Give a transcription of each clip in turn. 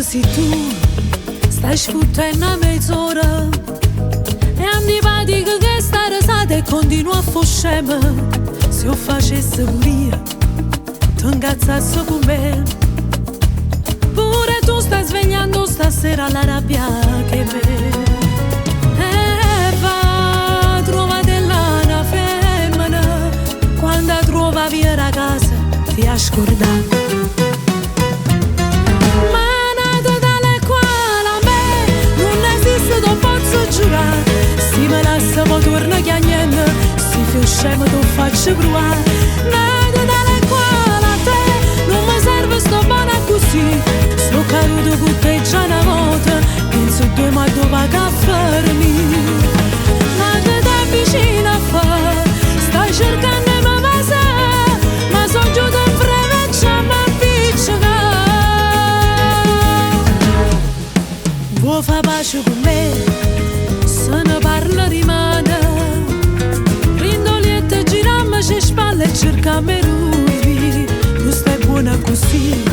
così tu stai sfuttendo a mezz'ora e antipatico che sta risata e continua a foscema. Se io facesse pure ti incazzasse con me. Pure tu stai svegliando stasera la rabbia che me. E va, trovate l'ana femmina, quando trova via la casa ti ha scordato. Si me lascia mo torna chiagnendo, si fa scemo tu faccio provare. Nada dalle quale a te non mi serve sto buona così. Sto caduto con te già una volta, penso due ma dove caffarmi. Ma che ti vicino a fare, stai cercando di mi passare, ma sono giù in freme e già mi appiccica. Vuoi fare pace con me? Se ne parla rimane, rindoliette girammo le spalle e cercammo i rubi. Tu stai buona così,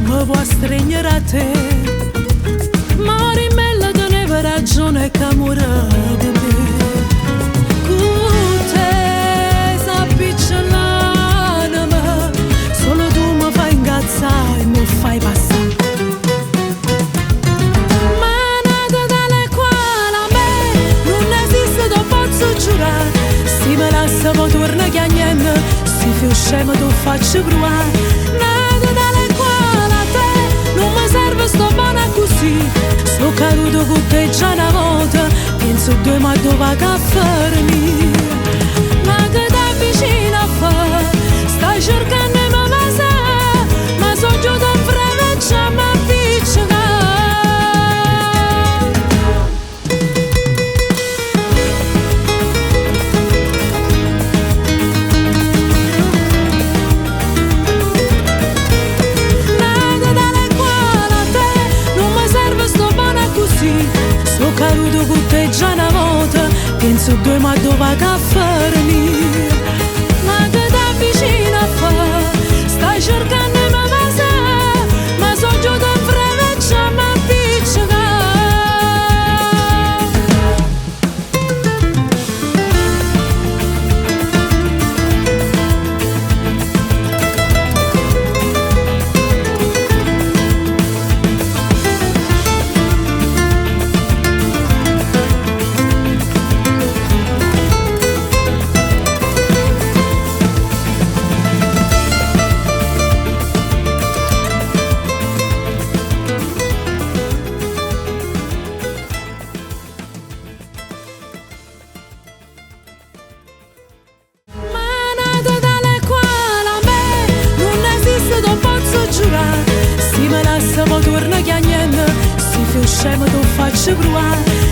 mi vuoi stringere a te. Ma rimella teneva ragione che amore di me. Con te s'appiccia l'anima, solo tu mi fai incazzare e mi fai passare. Si me lascia mo torna chiagnendo, si fa scemo tu faccio provare. Nada dalle quale a te non mi serve sto buona così. Sto caduto con te già una volta, penso due ma dove caffarmi. Ma che ti vicino a fare, stai cercando di mi passare, ma sono giù in freme e già mi appiccica. Sto caduto con te già una volta, penso due ma dove caffarmi. Ma che ti vicino a fare, stai cercando di mi passare, ma sono giù in freme e già mi appiccica. Si me lascia mo torna chiagnendo, si fa scemo tu faccio provare.